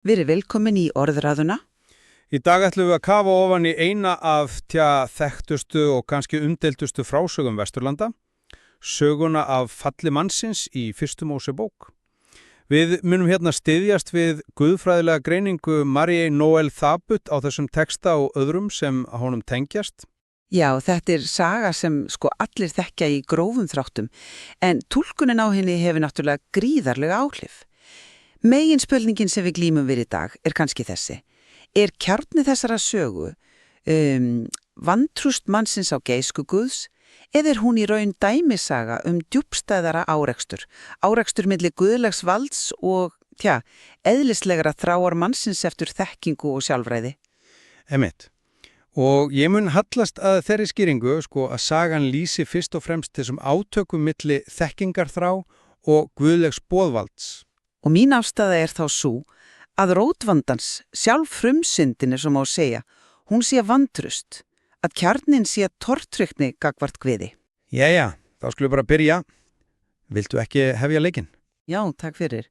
Verið velkomin í orðræðuna. Í dag ætlum við að kafa ofan í eina af þekktustu og kannski umdeildustu frásögum Vesturlanda, söguna af falli mannsins í fyrstu Mósebók. Við munum hérna styðjast við guðfræðilega greiningu Marie Noel Thabut á þessum texta og öðrum sem honum tengjast. Já, þetta saga sem allir þekkja í grófum þráttum, en túlkunin á henni hefur náttúrulega gríðarlega áhrif. Meginspurningin sem við glímum við í dag kannski þessi. Kjarni þessara sögu vantrúst mannsins á geiska Guðs, eða hún í raun dæmisaga djúpstæðara árekstur milli guðlegs valds og, eðlislegra þráar mannsins eftir þekkingu og sjálfræði? Einmitt. Og ég mun hallast að þeirri skýringu, að sagan lýsi fyrst og fremst þessum átökum milli þekkingarþrá og guðlegs boðvalds. Og mín afstaða þá sú að rótvandans, sjálf frumsyndin sem má segja, hún sé vantrust, að kjarnin sé tortryggni gagvart Guði. Jæja, þá skulum við bara byrja. Viltu ekki hefja leikinn? Já, takk fyrir.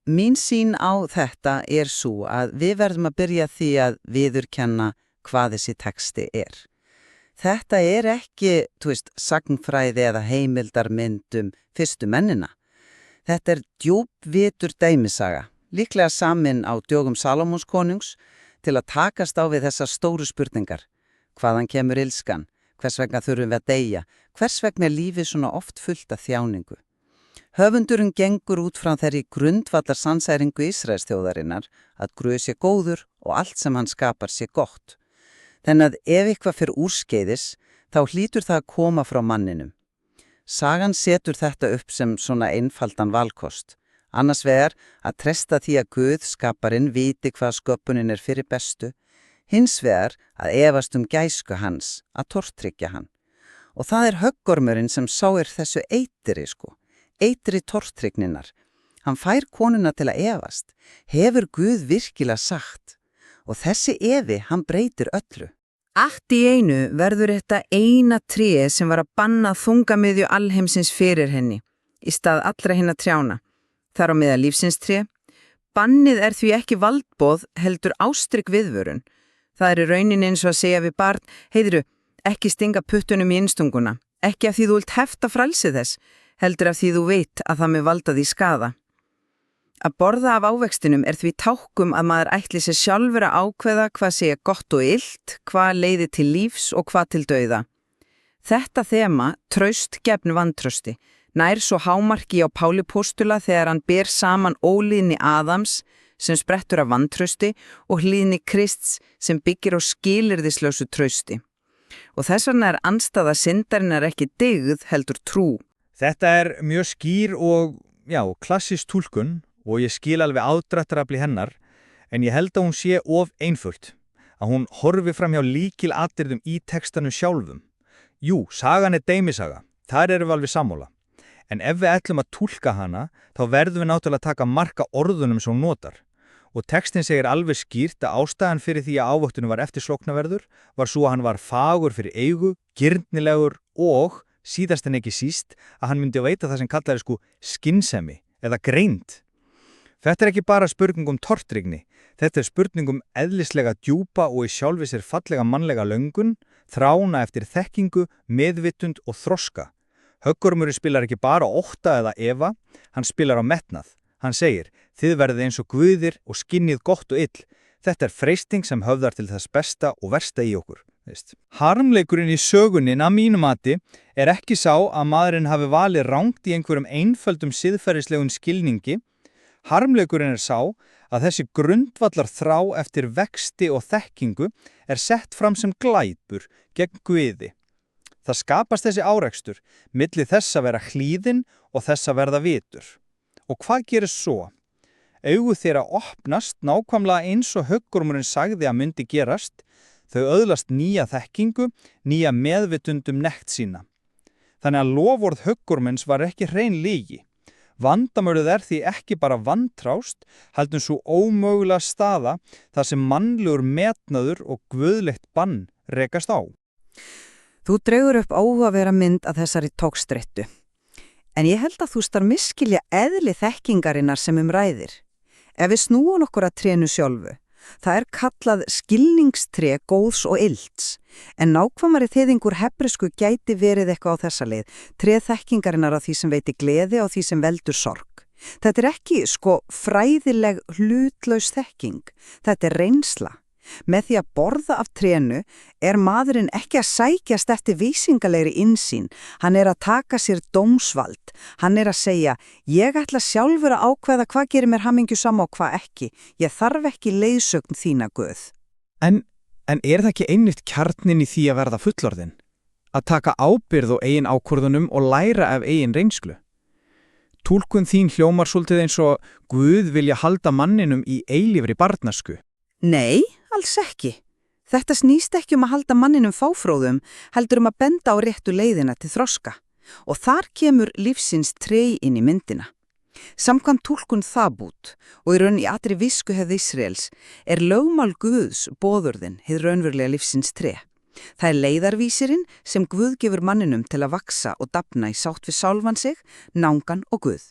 Mín sýn á þetta sú að við verðum að byrja því að viðurkenna hvað þessi texti Þetta ekki, sagnfræði eða heimildarmynd fyrstu mennina. Þetta djúpvitur dæmisaga, líklega samin á dögum Salómons konungs til að takast á við þessar stóru spurningar. Hvaðan kemur illskan? Hvers vegna þurfum við að deyja? Hvers vegna lífið svona oft fullt af þjáningu? Höfundurinn gengur út frá þeirri grundvallar sannfæringu Ísraelsþjóðarinnar að Guð sé góður og allt sem hann skapar sé gott. Þannig að ef eitthvað fer úrskeiðis, þá hlýtur það að koma frá manninum. Sagan setur þetta upp sem svona einfaldan valkost. Annars vegar að treysta því að Guð skaparinn viti hvað sköpunin fyrir bestu, hins vegar að efast gæsku hans, að tortryggja hann. Og það höggormurinn sem sá þessu eitri tortrygninnar. Hann fær konuna til að efast. Hefur Guð virkilega sagt? Og þessi efi, hann breytir öllu. Allt í einu verður þetta eina tréð sem var að banna þungamiðju alheimsins fyrir henni, í stað allra hinna trjána. Þar á meðal lífsins tré. Bannið því ekki valdboð, heldur ástrygg viðvörun. Það í raunin eins og að segja við barn, heiðru, ekki stinga puttunum í innstunguna, ekki af því þú vilt hefta frelsið þess, heldur af því þú veit að það með valda því skaða. Að borða af ávextinum því tákkum að maður ætli sér sjálfur að ákveða hvað segja gott og illt, hvað leiði til lífs og hvað til dauða. Þetta þema, traust gegn vantrausti, nær svo hámarki á Páli postula þegar hann ber saman ólíðni Adams sem sprettur af vantrausti og hlýðni Krists sem byggir á skilyrðislausu trausti. Og þess vegna andstaða syndarinnar ekki dygð heldur trú. Þetta mjög skýr og klassísk túlkun og ég skil alveg aðdráttarafli hennar, en ég held að hún sé of einföld, að hún horfi fram hjá lykilatriðum í textanum sjálfum. Jú, sagan dæmisaga, þar erum við alveg sammála. En ef við ætlum að túlka hana, þá verðum við náttúrulega að taka marka orðunum sem hún notar. Og textin segir alveg skýrt að ástæðan fyrir því að ávöxtunum var eftirsóknarverður var svo að hann var fagur fyrir eigu, girnilegur og, síðast en ekki síst, að hann myndi veita það sem kallar skynsemi eða greind. Þetta ekki bara spurning tortryggni, þetta spurning eðlislega djúpa og í sjálfi sér fallega mannlega löngun, þrána eftir þekkingu, meðvitund og þroska. Höggormurinn spilar ekki bara ótta eða efa, hann spilar á metnað. Hann segir, þið verðið eins og guðir og skinnið gott og ill. Þetta freisting sem höfðar til þess besta og versta í okkur. Harmleikurinn í sögunni að mínu mati ekki sá að maðurinn hafi valið rangt í einhverjum einföldum siðferðislegum skilningi. Harmleikurinn sá að þessi grundvallar þrá eftir vexti og þekkingu sett fram sem glæpur gegn Guði. Það skapast þessi árekstur milli þess að vera hlýðin og þess að verða vitur. Og hvað gerist svo? Augu þeirra opnast nákvæmlega eins og höggormurinn sagði að myndi gerast, þau öðlast nýja þekkingu, nýja meðvitundum nekt sína. Þannig að loforð höggormins var ekki hrein lygi. Vandamálið því ekki bara vantrást, heldur svo ómögulega staða þar sem mannlegur metnaður og guðlegt bann rekast á. Þú dregur upp áhugaverða mynd að þessari tókstrettu. En ég held að þú miskilja eðli þekkingarinnar sem ræðir. Ef við snúum okkur að trénu sjálfu, það er kallað skilningstré góðs og ilds, en nákvæmari þýðingur hebresku gæti verið eitthvað á þessa leið, tréð þekkingarinnar á því sem veitir gleði og því sem veldur sorg. Þetta er ekki fræðileg hlutlaus þekking, þetta er reynsla. Með því að borða af trénu er maðurinn ekki að sækjast eftir vísingalegri innsýn, hann er að taka sér dómsvald, hann er að segja, ég ætla sjálfur að ákveða hvað gerir mér hamingjusama og hvað ekki, ég þarf ekki leiðsögn þína Guð. En er það ekki einmitt kjarnin í því að verða fullorðinn? Að taka ábyrgð á eigin ákvörðunum og læra af eigin reynslu? Túlkun þín hljómar svolítið eins og Guð vilja halda manninum í eilífri barnasku. Nei, alls ekki. Þetta snýst ekki að halda manninum fáfróðum, heldur að benda á réttu leiðina til þroska. Og þar kemur lífsins tré inn í myndina. Samkvæmt túlkun Þabút og í raun í allri viskuhefð Ísraels er lögmál Guðs boðorðin hið raunverulega lífsins tré. Það er leiðarvísirinn sem Guð gefur manninum til að vaksa og dafna í sátt við sjálfan sig, náungan og Guð.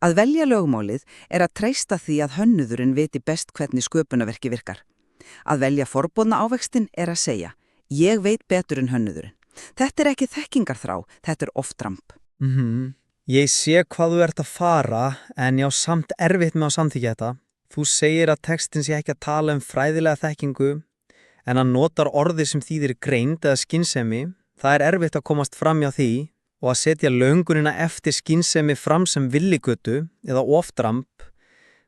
Að velja lögmálið er að treysta því að hönnuðurinn viti best hvernig sköpunarverki virkar. Að velja forboðna ávextin er að segja, ég veit betur en hönnuðurinn. Þetta er ekki þekkingarþrá, þetta er oftramp. Ég sé hvað þú ert að fara, en ég á samt erfitt með að samþykja þetta. Þú segir að textin sé ekki að tala fræðilega þekkingu, en hann notar orði sem þýðir greind eða skynsemi. Það er erfitt að komast fram hjá því og að setja löngunina eftir skynsemi fram sem villigötu eða oftramp.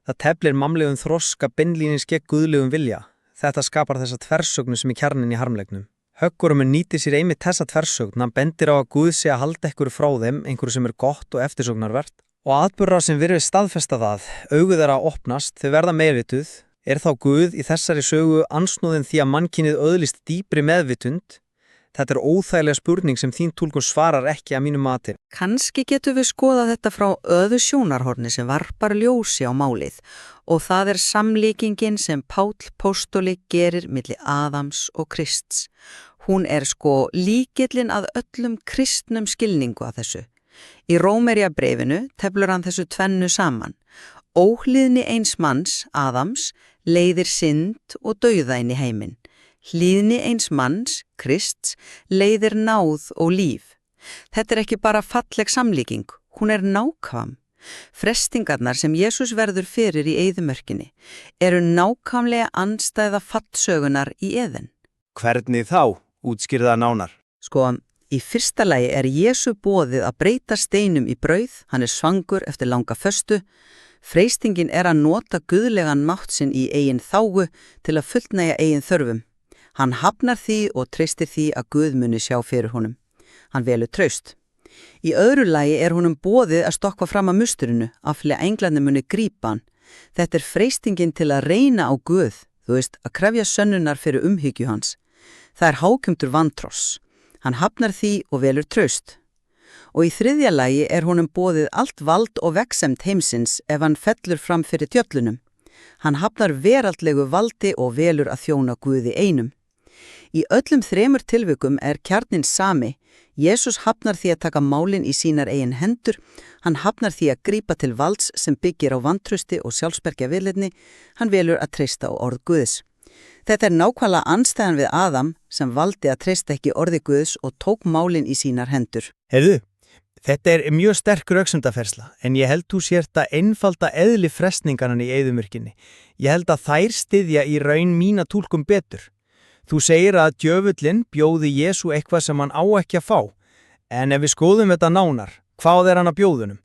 Það teflir mannlegum þroska beinlínis gegn guðlegum vilja. Þetta skapar þessa tversögnu sem er kjarnin í harmleiknum. Höggormur nýtir sér einmitt þessa tversögn, hann bendir á að Guð sé að halda einhverju frá þeim, einhverju sem er gott og eftirsóknarvert. Og atburðar sem virðist staðfesta það, augu þeirra opnast, þau verða meðvituð, er þá Guð í þessari sögu ansnúðin því að mannkynið öðlist dýpri meðvitund. Þetta er óþægilega spurning sem þín túlkun svarar ekki að mínu mati. Kannski getum við skoðað þetta frá öðu sjónarhorni sem varpar ljósi á málið og það er samlíkingin sem Páll Póstoli gerir milli Adams og Krists. Hún er lykillinn að öllum kristnum skilningu að þessu. Í Rómverjabréfinu teflur hann þessu tvennu saman. Óhlýðni eins manns, Adams, leiðir synd og dauða inn í heiminn. Hlýðni eins manns, Krists, leiðir náð og líf. Þetta er ekki bara falleg samlíking, hún er nákvæm. Frestingarnar sem Jesús verður fyrir í eyðimörkinni eru nákvæmlega andstæða fallsögunar í Eden. Hvernig þá? Útskýrða nánar. Í fyrsta lagi er Jesú boðið að breyta steinum í brauð, hann er svangur eftir langa föstu. Freistingin er að nota guðlegan mátt sinn í eigin þágu til að fullnægja eigin þörfum. Hann hafnar því og treystir því að Guð muni sjá fyrir honum. Hann velur traust. Í öðru lagi er honum boðið að stokka fram að musturinu, aflega englarnir muni grípa hann. Þetta er freistingin til að reyna á Guð, að krefja sönnunar fyrir umhyggju hans. Það er hákjumtur vantross. Hann hafnar því og velur traust. Og í þriðja lagi er honum boðið allt vald og vegsemd heimsins ef hann fellur fram fyrir djöllunum. Hann hafnar veraldlegu valdi og velur að þjóna Guði einum. Í öllum þremur tilvikum er kjarnin sami. Jesús hafnar því að taka málin í sínar eigin hendur. Hann hafnar því að grípa til valds sem byggir á vantrausti og sjálfsbergja viðleitni. Hann velur að treysta á orð Guðs. Þetta er nákvæmlega andstæðan við Adam sem valdi að treysta ekki orði Guðs og tók málin í sínar hendur. Þetta er mjög sterk röksemdafersla, en ég held þú sért að einfalda eðli frestningarnan í eyðimörkinni. Ég held að þær styðja í raun mína túlkum betur. Þú segir að djöfullinn bjóði Jesú eitthvað sem hann á ekki að fá. En ef við skoðum þetta nánar, hvað er hann að bjóðunum?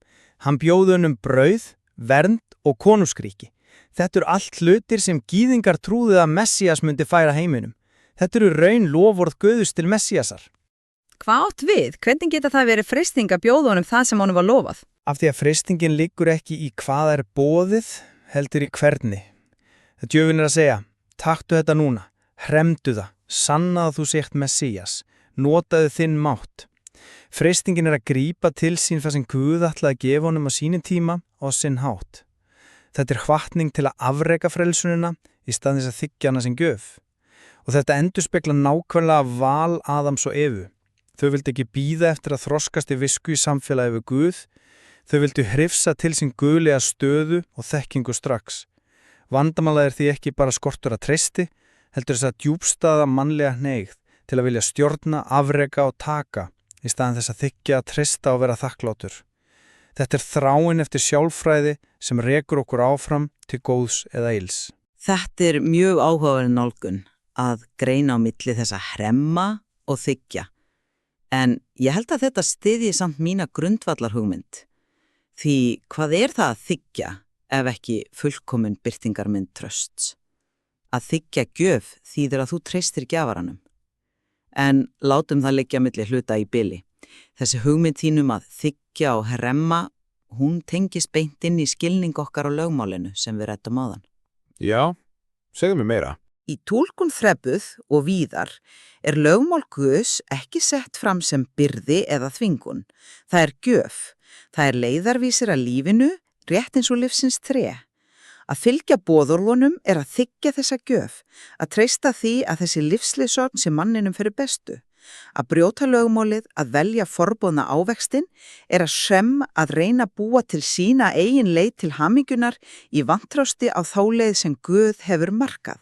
Hann bjóðunum brauð, vernd og konungskríki. Þetta eru allt hlutir sem gýðingar trúðu að Messías myndi færa heiminum. Þetta eru raun loforð Guðs til Messíasar. Hvað átt við? Hvernig geta það verið freisting að bjóða honum það sem honum var lofað? Af því að freistingin liggur ekki í hvað er boðið, heldur í hvernig. Djöfin er að segja, taktu þetta núna, hremdu það, sannaðu þú sért Messías, notaðu þinn mátt. Freistingin er að grípa til sín það sem Guð ætlaði að gefa honum á sínum tíma og sinn hátt. Þetta er hvatning til að afreka frelsunina í stað þess að þiggja hana sem gjöf. Og þetta endurspeglar nákvæmlega val Adams og Evu. Þau vildu ekki bíða eftir að þroskast í visku í samfélagi við Guð. Þau vildu hrifsa til sín guðlega stöðu og þekkingu strax. Vandamálið er því ekki bara skortur að treysti, heldur þess að djúpstaða mannlega hneigð til að vilja stjórna, afreka og taka í staðan þess að þykja, treysta og vera þakklátur. Þetta er þráin eftir sjálffræði sem rekur okkur áfram til góðs eða ills. Þetta er mjög áhugaverð nálgun að greina á milli þess að hremma og þykja. En ég held að þetta styðji samt mína grundvallarhugmynd. Því hvað er það að þykja ef ekki fullkomin birtingarmynd trausts? Að þykja gjöf þýðir að þú treystir gjafaranum. En látum það liggja milli hluta í bili. Þessi hugmynd þínum að þykja og hremma, hún tengist beint inn í skilning okkar á lögmálinu sem við ræddum áðan. Já, segðu mér meira. Í túlkun Þrebuð og víðar er lögmál Guðs ekki sett fram sem byrði eða þvingun. Það er gjöf. Það er leiðarvísir að lífinu, rétt eins og lífsins tré. Að fylgja boðorðunum er að þykja þessa gjöf, að treysta því að þessi lífsleiðsögn sé manninum fyrir bestu. Að brjóta lögmálið, að velja forboðna ávextin, er að reyna að búa til sína eigin leið til hamingjunar í vantrásti á þá leið sem Guð hefur markað.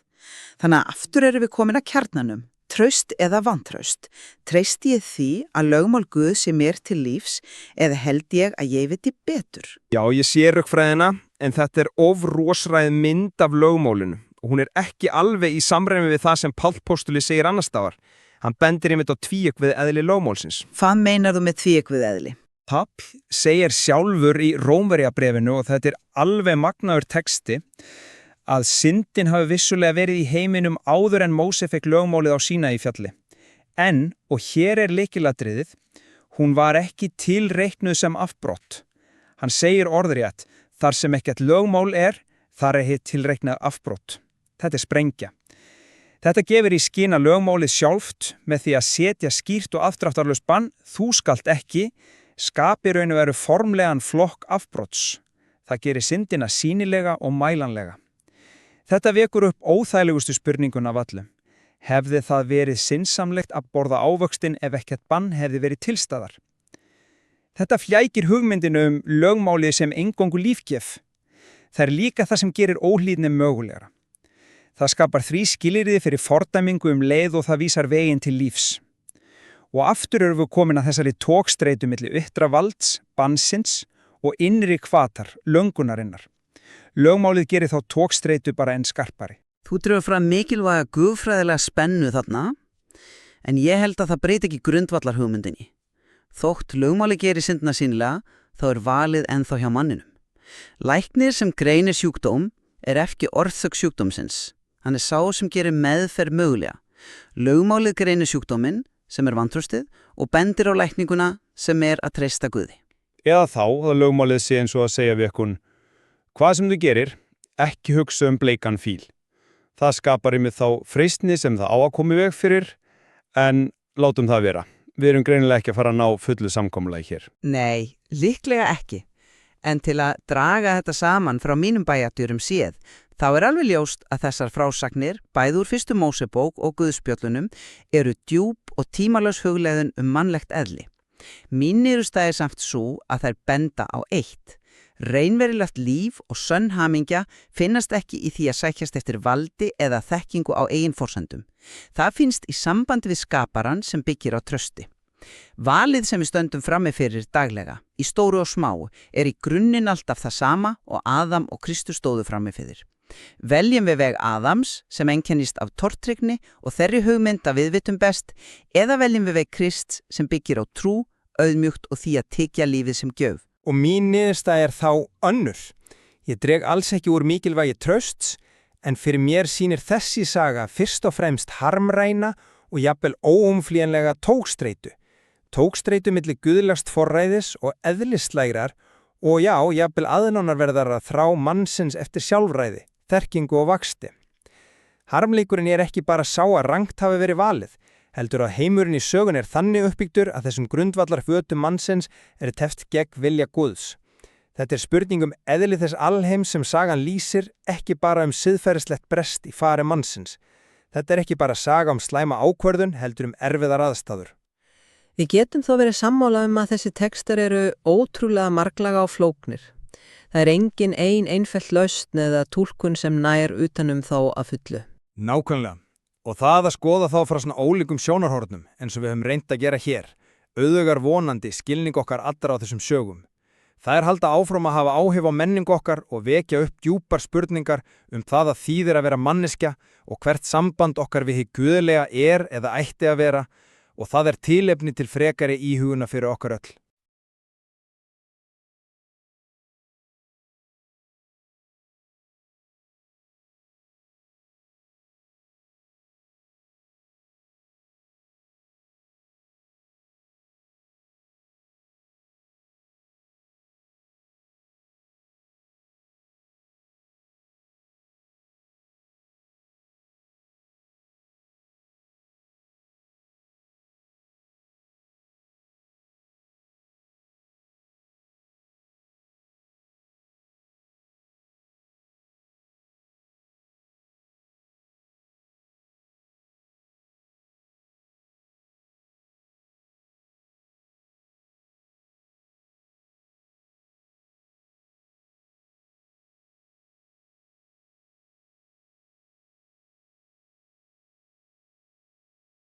Þannig að aftur erum við komin að kjarnanum. Traust eða vantraust. Treysti ég því að lögmál Guð sé mér til lífs eða held ég að ég viti betur? Já, ég sé rökfræðina, en þetta er ofrosræð mynd af lögmálinu. Hún er ekki alveg í samræmi við það sem Páll postuli segir annars staðar. Hann bendir einmitt á tvíegg eðli lögmálsins. Hvað meinar þú með tvíegg eðli? Páll segir sjálfur í Rómverjabréfinu, og þetta er alveg magnaður texti, að syndin hafi vissulega verið í heiminum áður en Móse fekk lögmálið á Sínaí fjalli. En, og hér er lykilatriðið, hún var ekki tilreiknuð sem afbrott. Hann segir orðrétt, þar sem ekkert lögmál er, þar er hitt tilreiknað afbrott. Þetta er sprengja. Þetta gefur í skyn að lögmálið sjálft með því að setja skýrt og afdráttarlaust bann, þú skalt ekki, skapi raun og veru formlegan flokk afbrotts. Það gerir syndina sýnilega og mælanlega. Þetta vekur upp óþægilegustu spurningun af öllum. Hefði það verið sinnsamlegt að borða ávöxtin ef ekkert bann hefði verið tilstaðar? Þetta flækir hugmyndinu lögmálið sem eingöngu lífgjöf. Það er líka það sem gerir óhlýðni mögulegra. Það skapar því skilyrði fyrir fordæmingu leið og það vísar veginn til lífs. Og aftur erum við komin að þessari togstreitu milli ytra valds, bannsins og innri hvatar, löngunarinnar. Lögmálið gerir þá togstreitu bara enn skarpari. Þú drefur frá mikilvæga guðfræðilega spennu þarna, en ég held að það breyti ekki grundvallarhugmyndinni. Þótt lögmálið gerir syndina sýnilega, þá er valið ennþá hjá manninum. Læknir sem greinir sjúkdóm er ekki orsök sjúkdómsins. Hann er sá sem gerir meðferð mögulega. Lögmálið greinir sjúkdóminn, sem er vantraustið, og bendir á lækninguna sem er að treysta Guði. Eða þá að lögmálið sé eins og að segja við ekkun, hvað sem þú gerir, ekki hugsa bleikan fíl. Það skapar einmitt þá freistni sem það á að koma í veg fyrir, en látum það vera. Við erum greinilega ekki að fara að ná fullu samkomulagi hér. Nei, líklega ekki. En til að draga þetta saman frá mínum bæjardýrum séð, þá er alveg ljóst að þessar frásagnir, bæði úr fyrstu Mósebók og Guðspjöllunum, eru djúp og tímalaus hugleiðun mannlegt eðli. Mín niðurstaða er samt svo að þær benda á eitt. Raunverulegt líf og sönn hamingja finnast ekki í því að sækjast eftir valdi eða þekkingu á eigin forsendum. Það finnst í sambandi við skaparan sem byggir á trausti. Valið sem við stöndum frammi fyrir daglega, í stóru og smá, er í grunninn alltaf það sama og Adam og Kristur stóðu frammi fyrir. Veljum við veg Adams sem einkennist af tortryggni og þeirri hugmynd að við vitum best, eða veljum við veg Krists sem byggir á trú, auðmjúkt og því að tekja lífið sem gjöf. Og mín niðurstaða er þá önnur. Ég dreg alls ekki úr mikilvægi trausts, en fyrir mér sýnir þessi saga fyrst og fremst harmræna og jafnvel óumflýjanlega tógstreitu. Tógstreitu milli guðlast forræðis og eðlislægrar og já, jafnvel aðnánarverðar að þrá mannsins eftir sjálfræði, þekkingu og vaksti. Harmleikurinn er ekki bara sá að rangt hafi verið valið, heldur að heimurinn í sögun er þannig uppbyggdur að þessum grundvallar fötum mannsins er teflt gegn vilja Guðs. Þetta er spurning eðli þess alheims sem sagan lýsir, ekki bara siðferðislegt brest í fari mannsins. Þetta er ekki bara saga slæma ákvörðun, heldur erfiðar aðstæður. Við getum þó verið sammála að þessi textar eru ótrúlega marglaga og flóknir. Það er engin einfellt lausn eða túlkun sem nær utanum þá að fullu. Nákvæmlega. Og það að skoða þá frá svona ólíkum sjónarhornum, eins og við höfum reynt að gera hér, auðugar vonandi skilning okkar allra á þessum sögum. Það er halda áfram að hafa áhrif á menningu okkar og vekja upp djúpar spurningar það að þýðir að vera manneskja og hvert samband okkar við hið guðlega eða ætti að vera, og það er tilefni til frekari íhuguna fyrir okkar öll.